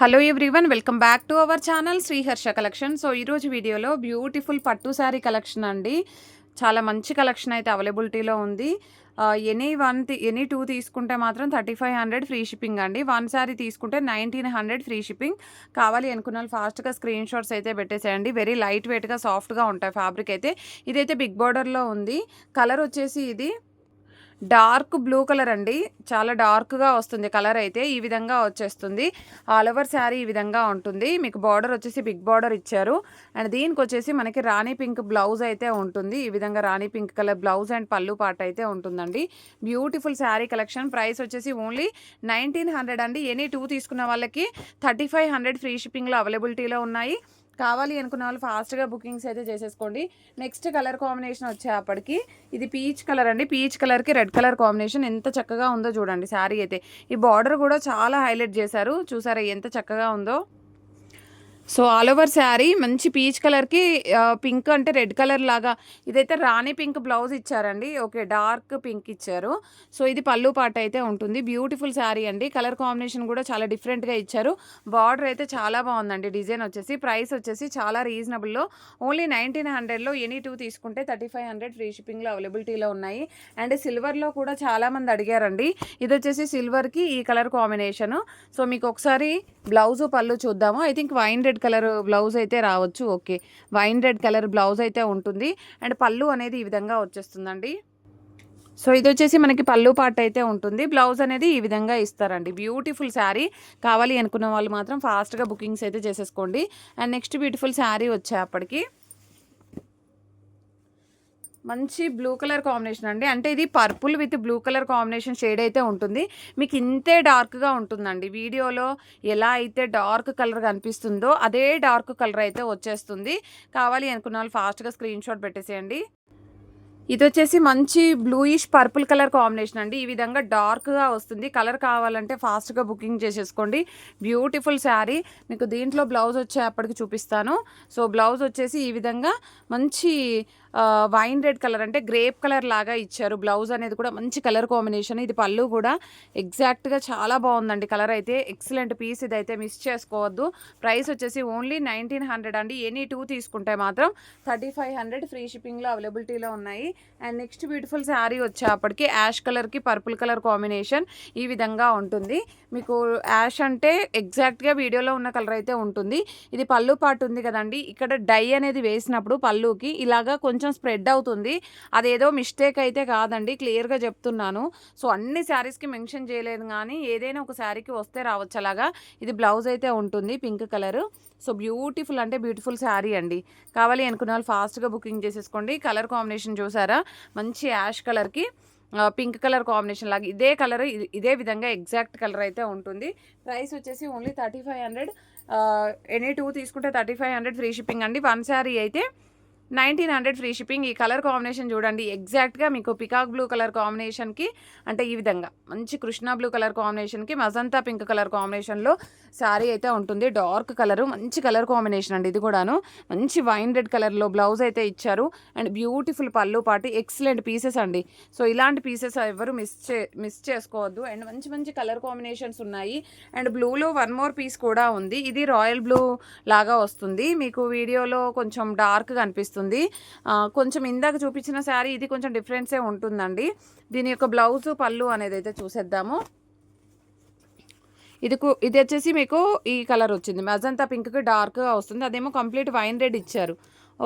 Hello everyone, welcome back to our channel Sriharsha collection. So ఈరోజు వీడియోలో beautiful పట్టు sari collection అండి. చాలా మంచి కలెక్షన్ అయితే అవైలబిలిటీలో ఉంది. ఎనీ టూ తీసుకుంటే మాత్రం 3500 ఫ్రీ షిప్పింగ్ అండి. వన్ శారీ తీసుకుంటే 1900 ఫ్రీ షిప్పింగ్. కావాలి అనుకున్న వాళ్ళు ఫాస్ట్గా స్క్రీన్ షాట్స్ అయితే పెట్టేసేయండి. వెరీ లైట్ వెయిట్గా సాఫ్ట్గా ఉంటాయి ఫ్యాబ్రిక్ అయితే. ఇదైతే బిగ్ బార్డర్లో ఉంది. కలర్ వచ్చేసి ఇది డార్క్ బ్లూ కలర్ అండి. చాలా డార్క్గా వస్తుంది కలర్ అయితే. ఈ విధంగా వచ్చేస్తుంది. ఆల్ ఓవర్ శారీ ఈ విధంగా ఉంటుంది. మీకు బార్డర్ వచ్చేసి బిగ్ బార్డర్ ఇచ్చారు. అండ్ దీనికి వచ్చేసి మనకి రాణి పింక్ బ్లౌజ్ అయితే ఉంటుంది. ఈ విధంగా రాణి పింక్ కలర్ బ్లౌజ్ అండ్ పళ్ళు పాట అయితే ఉంటుందండి. Beautiful sari collection. ప్రైస్ వచ్చేసి ఓన్లీ 1900 అండి. ఎనీ టూ తీసుకున్న వాళ్ళకి 3500 ఫ్రీ షిప్పింగ్లో అవైలబిలిటీలో ఉన్నాయి. కావాలి అనుకున్న వాళ్ళు ఫాస్ట్గా బుకింగ్స్ అయితే చేసేసుకోండి. నెక్స్ట్ కలర్ కాంబినేషన్ వచ్చేప్పటికి ఇది పీచ్ కలర్ అండి. పీచ్ కలర్కి రెడ్ కలర్ కాంబినేషన్ ఎంత చక్కగా ఉందో చూడండి. శారీ అయితే ఈ బార్డర్ కూడా చాలా హైలైట్ చేశారు. చూసారా ఎంత చక్కగా ఉందో. సో ఆల్ ఓవర్ శారీ మంచి పీచ్ కలర్కి పింక్ అంటే రెడ్ కలర్ లాగా. ఇదైతే రాణి పింక్ బ్లౌజ్ ఇచ్చారండి. ఓకే, డార్క్ పింక్ ఇచ్చారు. సో ఇది పళ్ళు పాట అయితే ఉంటుంది. బ్యూటిఫుల్ శారీ అండి. కలర్ కాంబినేషన్ కూడా చాలా డిఫరెంట్గా ఇచ్చారు. బార్డర్ అయితే చాలా బాగుందండి. డిజైన్ వచ్చేసి ప్రైస్ వచ్చేసి చాలా రీజనబుల్లో ఓన్లీ 1900లో ఎనీ టూ తీసుకుంటే 3500 ఫ్రీ షిప్పింగ్లో అవైలబిలిటీలో ఉన్నాయి. అండ్ సిల్వర్లో కూడా చాలామంది అడిగారండి. ఇది వచ్చేసి సిల్వర్కి ఈ కలర్ కాంబినేషను. సో మీకు ఒకసారి బ్లౌజు పళ్ళు చూద్దాము. I think wine red colour blouse అయితే రావచ్చు. Okay, wine red colour blouse అయితే ఉంటుంది. అండ్ పళ్ళు అనేది ఈ విధంగా వచ్చేస్తుందండి. సో ఇది వచ్చేసి మనకి పళ్ళు పాట అయితే ఉంటుంది. బ్లౌజ్ అనేది ఈ విధంగా ఇస్తారండి. బ్యూటిఫుల్ శారీ. కావాలి అనుకున్న వాళ్ళు మాత్రం ఫాస్ట్గా బుకింగ్స్ అయితే చేసేసుకోండి. అండ్ నెక్స్ట్ బ్యూటిఫుల్ శారీ వచ్చేప్పటికి మంచి బ్లూ కలర్ కాంబినేషన్ అండి. అంటే ఇది purple with blue colour combination shade అయితే ఉంటుంది. మీకు ఇంతే డార్క్గా ఉంటుందండి. వీడియోలో ఎలా అయితే డార్క్ కలర్ కనిపిస్తుందో అదే డార్క్ కలర్ అయితే వచ్చేస్తుంది. కావాలి అనుకున్న వాళ్ళు ఫాస్ట్గా స్క్రీన్ షాట్ పెట్టేసేయండి. ఇది వచ్చేసి మంచి బ్లూయిష్ పర్పుల్ కలర్ కాంబినేషన్ అండి. ఈ విధంగా డార్క్గా వస్తుంది. కలర్ కావాలంటే ఫాస్ట్గా బుకింగ్ చేసేసుకోండి. బ్యూటిఫుల్ శారీ. మీకు దీంట్లో బ్లౌజ్ వచ్చేప్పటికి చూపిస్తాను. సో బ్లౌజ్ వచ్చేసి ఈ విధంగా మంచి వైన్ రెడ్ కలర్ అంటే గ్రేప్ కలర్ లాగా ఇచ్చారు. బ్లౌజ్ అనేది కూడా మంచి కలర్ కాంబినేషన్. ఇది పళ్ళు కూడా ఎగ్జాక్ట్గా చాలా బాగుందండి. కలర్ అయితే ఎక్సలెంట్ పీస్. ఇదైతే మిస్ చేసుకోవద్దు. ప్రైస్ వచ్చేసి ఓన్లీ 1900 అండి. ఎనీ టూ తీసుకుంటే మాత్రం 3500 ఫ్రీ షిప్పింగ్లో అవైలబిలిటీలో ఉన్నాయి. అండ్ నెక్స్ట్ బ్యూటిఫుల్ శారీ వచ్చేప్పటికి యాష్ కలర్కి పర్పుల్ కలర్ కాంబినేషన్ ఈ విధంగా ఉంటుంది. మీకు యాష్ అంటే ఎగ్జాక్ట్గా వీడియోలో ఉన్న కలర్ అయితే ఉంటుంది. ఇది పళ్ళు పాటు ఉంది కదండి. ఇక్కడ డై అనేది వేసినప్పుడు పళ్ళుకి ఇలాగా కొంచెం స్ప్రెడ్ అవుతుంది. అదేదో మిస్టేక్ అయితే కాదండి, క్లియర్గా చెప్తున్నాను. సో అన్ని శారీస్కి మెన్షన్ చేయలేదు, కానీ ఏదైనా ఒక శారీకి వస్తే రావచ్చు అలాగా. ఇది బ్లౌజ్ అయితే ఉంటుంది పింక్ కలరు. సో బ్యూటిఫుల్ అంటే బ్యూటిఫుల్ శారీ అండి. కావాలి అనుకున్న వాళ్ళు ఫాస్ట్గా బుకింగ్ చేసేసుకోండి. కలర్ కాంబినేషన్ చూసారా, మంచి యాష్ కలర్కి పింక్ కలర్ కాంబినేషన్ లాగా ఇదే కలర్ ఇదే విధంగా ఎగ్జాక్ట్ కలర్ అయితే ఉంటుంది. ప్రైస్ వచ్చేసి ఓన్లీ 3500. ఎనీ టూ తీసుకుంటే 3500 ఫ్రీ షిప్పింగ్ అండి. వన్ శారీ అయితే 1900 ఫ్రీ షిప్పింగ్. ఈ కలర్ కాంబినేషన్ చూడండి, ఎగ్జాక్ట్గా మీకు పికాక్ బ్లూ కలర్ కాంబినేషన్కి అంటే ఈ విధంగా మంచి కృష్ణ బ్లూ కలర్ కాంబినేషన్కి మజంతా పింక్ కలర్ కాంబినేషన్లో శారీ అయితే ఉంటుంది. డార్క్ కలరు మంచి కలర్ కాంబినేషన్ అండి. ఇది కూడాను మంచి వైన్ రెడ్ కలర్లో బ్లౌజ్ అయితే ఇచ్చారు. అండ్ బ్యూటిఫుల్ పళ్ళు పాటి ఎక్సలెంట్ పీసెస్ అండి. సో ఇలాంటి పీసెస్ ఎవరు మిస్ చేసుకోవద్దు. అండ్ మంచి మంచి కలర్ కాంబినేషన్స్ ఉన్నాయి. అండ్ బ్లూలో వన్ మోర్ పీస్ కూడా ఉంది. ఇది రాయల్ బ్లూ లాగా వస్తుంది. మీకు వీడియోలో కొంచెం డార్క్గా అనిపిస్తుంది. కొంచెం ఇందాక చూపించిన శారీ ఇది కొంచెం డిఫరెన్సే ఉంటుందండి. దీని యొక్క బ్లౌజ్ పళ్ళు అనేది అయితే చూసేద్దాము. ఇది వచ్చేసి మీకు ఈ కలర్ వచ్చింది. మజంతా పింక్కి డార్క్గా వస్తుంది. అదేమో కంప్లీట్ వైన్ రెడ్ ఇచ్చారు.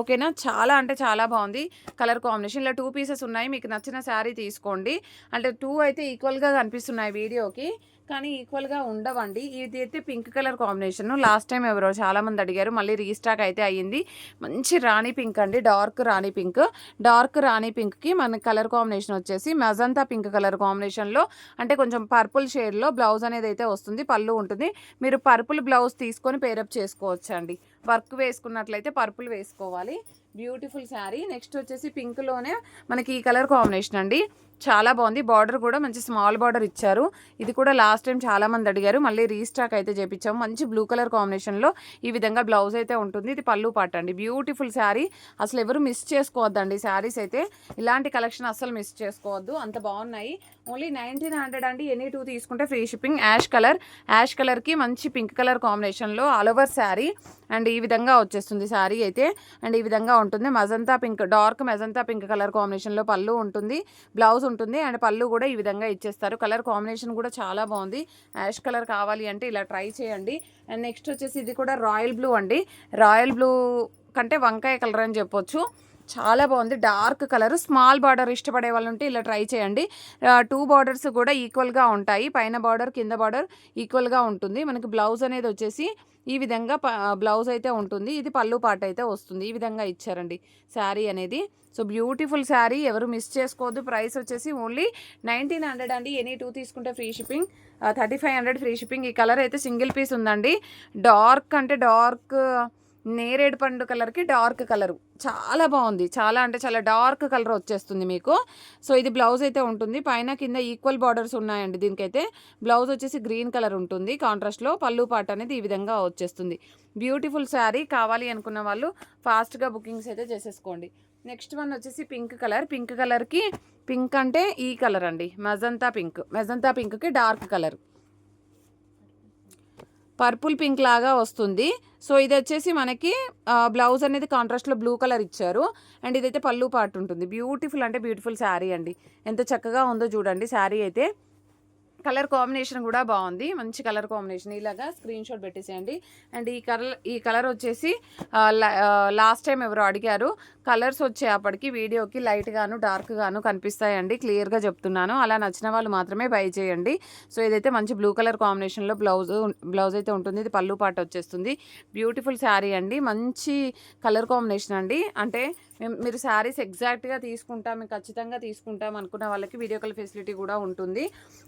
ఓకేనా, చాలా అంటే చాలా బాగుంది కలర్ కాంబినేషన్. ఇలా టూ పీసెస్ ఉన్నాయి. మీకు నచ్చిన శారీ తీసుకోండి. అంటే టూ అయితే ఈక్వల్గా కనిపిస్తున్నాయి వీడియోకి, కానీ ఈక్వల్గా ఉండవండి. ఇది అయితే pink colour combination. Last time ఎవరో చాలామంది అడిగారు, మళ్ళీ రీస్టాక్ అయితే అయ్యింది. మంచి రాణి పింక్ అండి, డార్క్ రాణి పింక్. డార్క్ రాణి పింక్కి మన కలర్ కాంబినేషన్ వచ్చేసి మజంతా పింక్ కలర్ కాంబినేషన్లో అంటే కొంచెం పర్పుల్ షేడ్లో బ్లౌజ్ అనేది అయితే వస్తుంది. పళ్ళు ఉంటుంది. మీరు పర్పుల్ బ్లౌజ్ తీసుకొని పేరప్ చేసుకోవచ్చు అండి. వర్క్ వేసుకున్నట్లయితే పర్పుల్ వేసుకోవాలి. బ్యూటిఫుల్ శారీ. నెక్స్ట్ వచ్చేసి పింక్లోనే మనకి ఈ కలర్ కాంబినేషన్ అండి. చాలా బాగుంది. బార్డర్ కూడా మంచి స్మాల్ బార్డర్ ఇచ్చారు. ఇది కూడా లాస్ట్ టైం చాలామంది అడిగారు, మళ్ళీ రీస్టాక్ అయితే చేపించాము. మంచి బ్లూ కలర్ కాంబినేషన్లో ఈ విధంగా బ్లౌజ్ అయితే ఉంటుంది. ఇది పళ్ళు పాట అండి. బ్యూటిఫుల్ శారీ, అసలు ఎవరు మిస్ చేసుకోవద్దండి. శారీస్ అయితే ఇలాంటి కలెక్షన్ అస్సలు మిస్ చేసుకోవద్దు, అంత బాగున్నాయి. ఓన్లీ 1900 అండి. ఎనీ 2 తీసుకుంటే ఫ్రీ షిప్పింగ్. యాష్ కలర్కి మంచి పింక్ కలర్ కాంబినేషన్లో ఆల్ ఓవర్ శారీ అండ్ ఈ విధంగా వచ్చేస్తుంది శారీ అయితే. అండ్ ఈ విధంగా ఉంటుంది. Magenta pink, dark magenta pink colour కాంబినేషన్లో పళ్ళు ఉంటుంది, బ్లౌజ్ ఉంటుంది అండ్ పళ్ళు కూడా ఈ విధంగా ఇచ్చేస్తారు. కలర్ కాంబినేషన్ కూడా చాలా బాగుంది. యాష్ కలర్ కావాలి అంటే ఇలా ట్రై చేయండి. అండ్ నెక్స్ట్ వచ్చేసి ఇది కూడా రాయల్ బ్లూ అండి. రాయల్ బ్లూ కంటే వంకాయ కలర్ అని చెప్పొచ్చు. చాలా బాగుంది. డార్క్ కలర్, స్మాల్ బార్డర్ ఇష్టపడే వాళ్ళు ఉంటే ఇలా ట్రై చేయండి. 2 బార్డర్స్ కూడా ఈక్వల్గా ఉంటాయి. పైన బార్డర్ కింద బార్డర్ ఈక్వల్గా ఉంటుంది. మనకి బ్లౌజ్ అనేది వచ్చేసి ఈ విధంగా బ్లౌజ్ అయితే ఉంటుంది. ఇది పళ్ళు పాట అయితే వస్తుంది. ఈ విధంగా ఇచ్చారండి శారీ అనేది. సో బ్యూటిఫుల్ శారీ, ఎవరు మిస్ చేసుకోవద్దు. ప్రైస్ వచ్చేసి ఓన్లీ 1900 అండి. ఎనీ 2 తీసుకుంటే ఫ్రీ షిప్పింగ్. 3500 free shipping. ఈ కలర్ అయితే సింగిల్ పీస్ ఉందండి. డార్క్ అంటే డార్క్ నేరేడు పండు కలర్కి డార్క్ కలరు చాలా బాగుంది. చాలా అంటే చాలా డార్క్ కలర్ వచ్చేస్తుంది మీకు. సో ఇది బ్లౌజ్ అయితే ఉంటుంది. పైన కింద ఈక్వల్ బార్డర్స్ ఉన్నాయండి. దీనికైతే బ్లౌజ్ వచ్చేసి గ్రీన్ కలర్ ఉంటుంది కాంట్రాస్ట్లో. పళ్ళు పాట అనేది ఈ విధంగా వచ్చేస్తుంది. బ్యూటిఫుల్ శారీ, కావాలి అనుకున్న వాళ్ళు ఫాస్ట్గా బుకింగ్స్ అయితే చేసేసుకోండి. నెక్స్ట్ వన్ వచ్చేసి పింక్ కలర్. పింక్ కలర్కి, పింక్ అంటే ఈ కలర్ అండి, మెజంతా పింక్కి డార్క్ కలర్, పర్పుల్ పింక్ లాగా వస్తుంది. సో ఇది వచ్చేసి మనకి బ్లౌజ్ అనేది కాంట్రాస్ట్లో బ్లూ కలర్ ఇచ్చారు అండ్ ఇదైతే పళ్ళు పాటు ఉంటుంది. బ్యూటిఫుల్ అంటే బ్యూటిఫుల్ శారీ అండి. ఎంత చక్కగా ఉందో చూడండి శారీ అయితే. కలర్ కాంబినేషన్ కూడా బాగుంది. మంచి కలర్ కాంబినేషన్. ఇలాగా స్క్రీన్ షాట్ పెట్టేసేయండి. అండ్ ఈ కలర్ వచ్చేసి లాస్ట్ టైం ఎవరో అడిగారు. కలర్స్ వచ్చేప్పటికి వీడియోకి లైట్గాను డార్క్గాను కనిపిస్తాయండి, క్లియర్గా చెప్తున్నాను. అలా నచ్చిన వాళ్ళు మాత్రమే బై చేయండి. సో ఇదైతే మంచి బ్లూ కలర్ కాంబినేషన్లో బ్లౌజ్ అయితే ఉంటుంది. ఇది పళ్ళు పాట వచ్చేస్తుంది. బ్యూటిఫుల్ శారీ అండి. మంచి కలర్ కాంబినేషన్ అండి. అంటే మీరు శారీస్ ఎగ్జాక్ట్గా తీసుకుంటాం, మేము ఖచ్చితంగా తీసుకుంటాం అనుకున్న వాళ్ళకి వీడియో కాల్ ఫెసిలిటీ కూడా ఉంటుంది.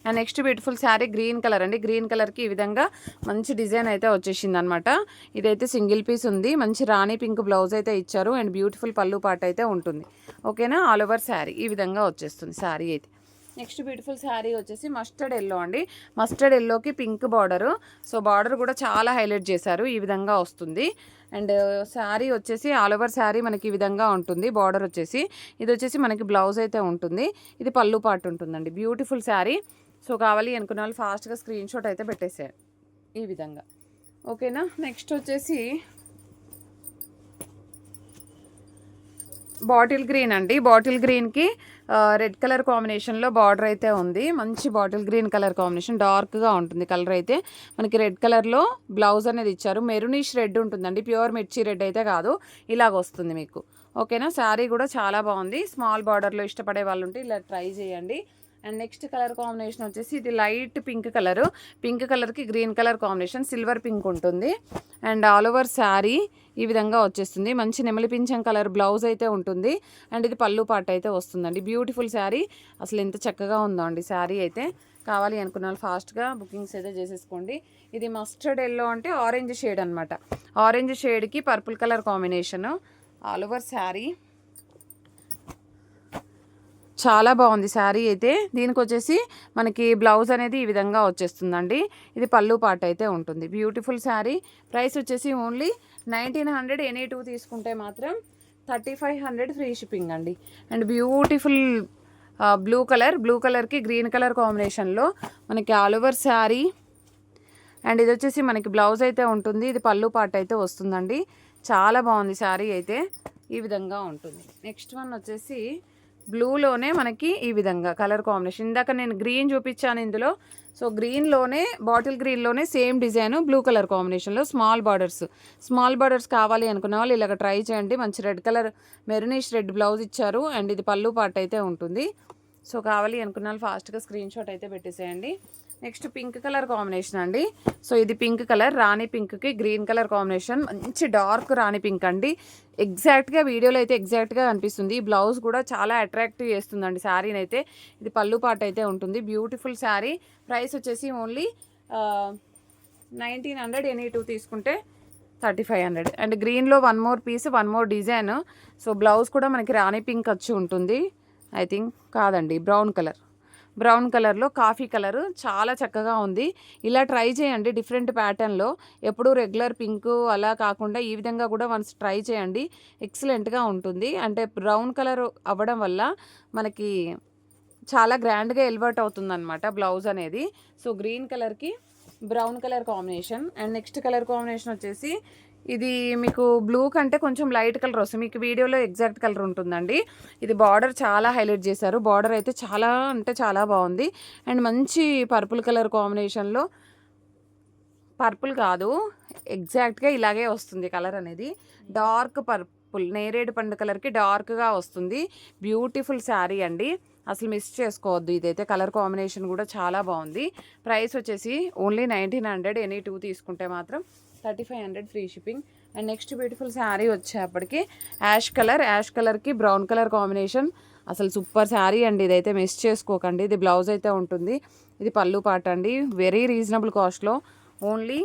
And next beautiful sari green colour అండి. గ్రీన్ కలర్కి ఈ విధంగా మంచి డిజైన్ అయితే వచ్చేసింది అనమాట. ఇదైతే సింగిల్ పీస్ ఉంది. మంచి రాణి పింక్ బ్లౌజ్ అయితే ఇచ్చారు అండ్ బ్యూటిఫుల్ పళ్ళు పాట అయితే ఉంటుంది. ఓకేనా, ఆల్ ఓవర్ శారీ ఈ విధంగా వచ్చేస్తుంది శారీ అయితే. నెక్స్ట్ బ్యూటిఫుల్ శారీ వచ్చేసి మస్టర్డ్ ఎల్లో అండి. మస్టర్డ్ ఎల్లోకి పింక్ బార్డరు. సో బార్డర్ కూడా చాలా హైలైట్ చేశారు. ఈ విధంగా వస్తుంది. అండ్ శారీ వచ్చేసి ఆల్ ఓవర్ శారీ మనకి ఈ విధంగా ఉంటుంది. బార్డర్ వచ్చేసి ఇది వచ్చేసి మనకి బ్లౌజ్ అయితే ఉంటుంది. ఇది పళ్ళు పాటు ఉంటుందండి. బ్యూటిఫుల్ శారీ. సో కావాలి అనుకున్న వాళ్ళు ఫాస్ట్గా స్క్రీన్ షాట్ అయితే పెట్టేసారు ఈ విధంగా. ఓకేనా, నెక్స్ట్ వచ్చేసి బాటిల్ గ్రీన్ అండి. బాటిల్ గ్రీన్కి రెడ్ కలర్ కాంబినేషన్లో బార్డర్ అయితే ఉంది. మంచి బాటిల్ గ్రీన్ కలర్ కాంబినేషన్, డార్క్గా ఉంటుంది కలర్ అయితే. మనకి రెడ్ కలర్లో బ్లౌజ్ అనేది ఇచ్చారు. మెరూనిష్ రెడ్ ఉంటుందండి, ప్యూర్ మిర్చి రెడ్ అయితే కాదు, ఇలాగ వస్తుంది మీకు. ఓకేనా, శారీ కూడా చాలా బాగుంది. స్మాల్ బార్డర్లో ఇష్టపడే వాళ్ళు ఉంటే ఇలా ట్రై చేయండి. అండ్ నెక్స్ట్ కలర్ కాంబినేషన్ వచ్చేసి ఇది లైట్ పింక్ కలరు. పింక్ కలర్కి green colour combination, silver pink ఉంటుంది. అండ్ ఆల్ ఓవర్ శారీ ఈ విధంగా వచ్చేస్తుంది. మంచి నెమలి పింఛం కలర్ బ్లౌజ్ అయితే ఉంటుంది అండ్ ఇది పళ్ళు పాట అయితే వస్తుందండి. బ్యూటిఫుల్ శారీ, అసలు ఎంత చక్కగా ఉందో అండి శారీ అయితే. కావాలి అనుకున్న వాళ్ళు ఫాస్ట్గా బుకింగ్స్ అయితే చేసేసుకోండి. ఇది మస్టర్డ్ ఎల్లో అంటే ఆరెంజ్ షేడ్ అనమాట. ఆరెంజ్ షేడ్కి purple colour combination. All over sari చాలా బాగుంది శారీ అయితే. దీనికి వచ్చేసి మనకి బ్లౌజ్ అనేది ఈ విధంగా వచ్చేస్తుందండి. ఇది పళ్ళు పాట అయితే ఉంటుంది. బ్యూటిఫుల్ శారీ. ప్రైస్ వచ్చేసి ఓన్లీ 1900. ఎనీ 2 తీసుకుంటే మాత్రం 3500 ఫ్రీ షిప్పింగ్ అండి. అండ్ బ్యూటిఫుల్ బ్లూ కలర్కి గ్రీన్ కలర్ కాంబినేషన్లో మనకి ఆల్ ఓవర్ శారీ అండ్ ఇది వచ్చేసి మనకి బ్లౌజ్ అయితే ఉంటుంది. ఇది పళ్ళు పాట అయితే వస్తుందండి. చాలా బాగుంది శారీ అయితే, ఈ విధంగా ఉంటుంది. నెక్స్ట్ వన్ వచ్చేసి బ్లూలోనే మనకి ఈ విధంగా కలర్ కాంబినేషన్. ఇందాక నేను గ్రీన్ చూపించాను ఇందులో. సో గ్రీన్లోనే, బాటిల్ గ్రీన్లోనే సేమ్ డిజైన్ బ్లూ కలర్ కాంబినేషన్లో స్మాల్ బార్డర్స్ కావాలి అనుకున్న వాళ్ళు ఇలాగ ట్రై చేయండి. మంచి red colour maroonish red blouse ఇచ్చారు అండ్ ఇది పళ్ళు పాట అయితే ఉంటుంది. సో కావాలి అనుకున్న వాళ్ళు ఫాస్ట్గా స్క్రీన్ షాట్ అయితే పెట్టేసేయండి. నెక్స్ట్ పింక్ కలర్ కాంబినేషన్ అండి. సో ఇది పింక్ కలర్, రాణి పింక్కి గ్రీన్ కలర్ కాంబినేషన్, మంచి డార్క్ రాణి పింక్ అండి. ఎగ్జాక్ట్గా వీడియోలో అయితే ఎగ్జాక్ట్గా కనిపిస్తుంది. ఈ బ్లౌజ్ కూడా చాలా అట్రాక్టివ్ చేస్తుందండి శారీని అయితే. ఇది పళ్ళు పాట అయితే ఉంటుంది. బ్యూటిఫుల్ శారీ. ప్రైస్ వచ్చేసి ఓన్లీ 1900. ఎనీ 2 తీసుకుంటే 3500. అండ్ గ్రీన్లో one more design. So blouse కూడా మనకి రాణి పింక్ వచ్చి ఉంటుంది ఐ థింక్ కాదండి, బ్రౌన్ కలర్లో కాఫీ కలర్ చాలా చక్కగా ఉంది. ఇలా ట్రై చేయండి డిఫరెంట్ ప్యాటర్న్లో. ఎప్పుడు రెగ్యులర్ పింక్ అలా కాకుండా ఈ విధంగా కూడా వన్స్ ట్రై చేయండి, ఎక్సలెంట్గా ఉంటుంది. అంటే బ్రౌన్ కలర్ అవ్వడం వల్ల మనకి చాలా గ్రాండ్గా ఎలివేట్ అవుతుందన్నమాట బ్లౌజ్ అనేది. సో గ్రీన్ కలర్కి brown colour combination. And next colour combination వచ్చేసి ఇది మీకు బ్లూ కంటే కొంచెం లైట్ కలర్ వస్తుంది, మీకు వీడియోలో ఎగ్జాక్ట్ కలర్ ఉంటుందండి. ఇది బార్డర్ చాలా హైలైట్ చేశారు, బార్డర్ అయితే చాలా అంటే చాలా బాగుంది. అండ్ మంచి పర్పుల్ కలర్ కాంబినేషన్లో, పర్పుల్ కాదు ఎగ్జాక్ట్గా ఇలాగే వస్తుంది కలర్ అనేది, డార్క్ పర్పుల్ నేరేడు పండు కలర్కి డార్క్గా వస్తుంది. బ్యూటిఫుల్ శారీ అండి, అసలు మిస్ చేసుకోవద్దు. ఇదైతే కలర్ కాంబినేషన్ కూడా చాలా బాగుంది. ప్రైస్ వచ్చేసి ఓన్లీ 1900, ఎనీ 2 తీసుకుంటే మాత్రం 3500 free shipping. And next beautiful sari వచ్చేప్పటికి యాష్ కలర్కి బ్రౌన్ కలర్ కాంబినేషన్, అసలు సూపర్ శారీ అండి. ఇదైతే మిస్ చేసుకోకండి. ఇది బ్లౌజ్ అయితే ఉంటుంది, ఇది పళ్ళు పాట అండి. వెరీ రీజనబుల్ కాస్ట్లో ఓన్లీ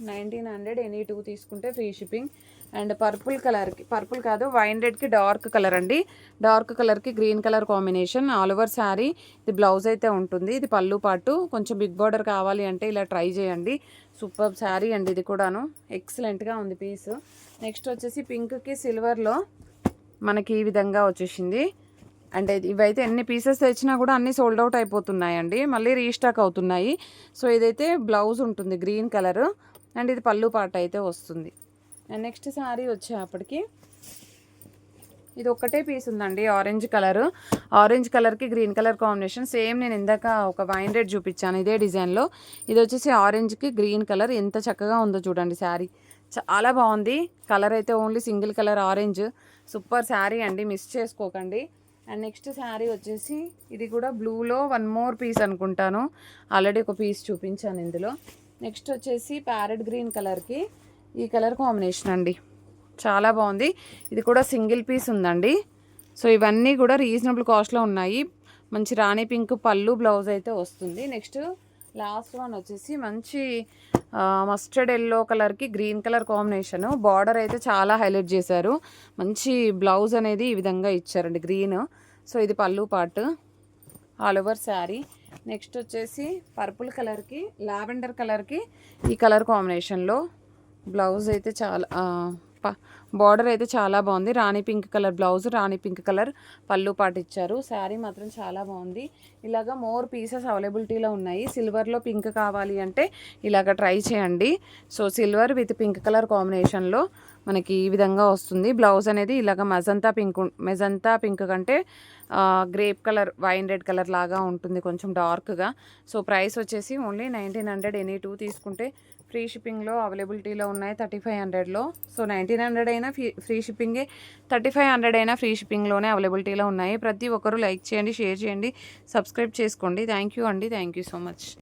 1900, ఎనీ 2 తీసుకుంటే ఫ్రీ షిప్పింగ్. అండ్ పర్పుల్ కాదు వైన్ రెడ్కి డార్క్ కలర్ అండి, డార్క్ కలర్కి green colour combination, all over sari. ఇది బ్లౌజ్ అయితే ఉంటుంది, ఇది పళ్ళు పాటు. కొంచెం బిగ్ బార్డర్ కావాలి అంటే ఇలా ట్రై చేయండి. సూపర్ శారీ అండి, ఇది కూడాను ఎక్సలెంట్గా ఉంది పీస్. నెక్స్ట్ వచ్చేసి పింక్కి సిల్వర్లో మనకి ఈ విధంగా వచ్చేసింది. అంటే ఇవైతే ఎన్ని పీసెస్ తెచ్చినా కూడా అన్నీ సోల్డ్ అవుట్ అయిపోతున్నాయండి, మళ్ళీ రీస్టాక్ అవుతున్నాయి. సో ఇదైతే బ్లౌజ్ ఉంటుంది గ్రీన్ కలర్, అండ్ ఇది పళ్ళు పాట అయితే వస్తుంది. అండ్ నెక్స్ట్ శారీ వచ్చేప్పటికి ఇది ఒక్కటే పీస్ ఉందండి, ఆరెంజ్ కలర్కి గ్రీన్ కలర్ కాంబినేషన్. సేమ్ నేను ఇందాక ఒక వైన్ రెడ్ చూపించాను ఇదే డిజైన్లో, ఇది వచ్చేసి ఆరెంజ్కి గ్రీన్ కలర్. ఎంత చక్కగా ఉందో చూడండి శారీ, చాలా బాగుంది. కలర్ అయితే only single colour orange, super sari అండి, మిస్ చేసుకోకండి. అండ్ నెక్స్ట్ శారీ వచ్చేసి ఇది కూడా బ్లూలో 1 మోర్ పీస్ అనుకుంటాను, ఆల్రెడీ ఒక పీస్ చూపించాను ఇందులో. నెక్స్ట్ వచ్చేసి ప్యారెట్ గ్రీన్ కలర్కి ఈ కలర్ కాంబినేషన్ అండి, చాలా బాగుంది. ఇది కూడా సింగిల్ పీస్ ఉందండి. సో ఇవన్నీ కూడా రీజనబుల్ కాస్ట్లో ఉన్నాయి. మంచి రాణి పింక్ పళ్ళు బ్లౌజ్ అయితే వస్తుంది. నెక్స్ట్ లాస్ట్ వన్ వచ్చేసి మంచి మస్టర్డ్ ఎల్లో కలర్కి గ్రీన్ కలర్ కాంబినేషను, బార్డర్ అయితే చాలా హైలైట్ చేశారు. మంచి బ్లౌజ్ అనేది ఈ విధంగా ఇచ్చారండి గ్రీన్. సో ఇది పళ్ళు part, all over sari. Next వచ్చేసి పర్పుల్ కలర్కి లావెండర్ కలర్కి ఈ కలర్ కాంబినేషన్లో బ్లౌజ్ అయితే చాలా బార్డర్ అయితే చాలా బాగుంది. రాణి పింక్ కలర్ బ్లౌజ్, రాణి పింక్ కలర్ పళ్ళు పాటు ఇచ్చారు. శారీ మాత్రం చాలా బాగుంది. ఇలాగా మోర్ పీసెస్ అవైలబిలిటీలో ఉన్నాయి. సిల్వర్లో పింక్ కావాలి అంటే ఇలాగ ట్రై చేయండి. So silver with pink colour కాంబినేషన్లో మనకి ఈ విధంగా వస్తుంది. బ్లౌజ్ అనేది ఇలాగ మెజంతా పింక్ కంటే grape colour wine red colour లాగా ఉంటుంది, కొంచెం డార్క్గా. సో ప్రైస్ వచ్చేసి ఓన్లీ 1900, ఎనీ 2 తీసుకుంటే ఫ్రీ షిప్పింగ్లో అవైలబిలిటీలో ఉన్నాయి 3500లో. సో 1900 అయినా ఫ్రీ షిప్పింగే, 3500 అయినా ఫ్రీ షిప్పింగ్లోనే అవైలబిలిటీలో ఉన్నాయి. ప్రతి ఒక్కరూ లైక్ చేయండి, షేర్ చేయండి, సబ్స్క్రైబ్ చేసుకోండి. థ్యాంక్ యూ అండి, థ్యాంక్ యూ సో మచ్.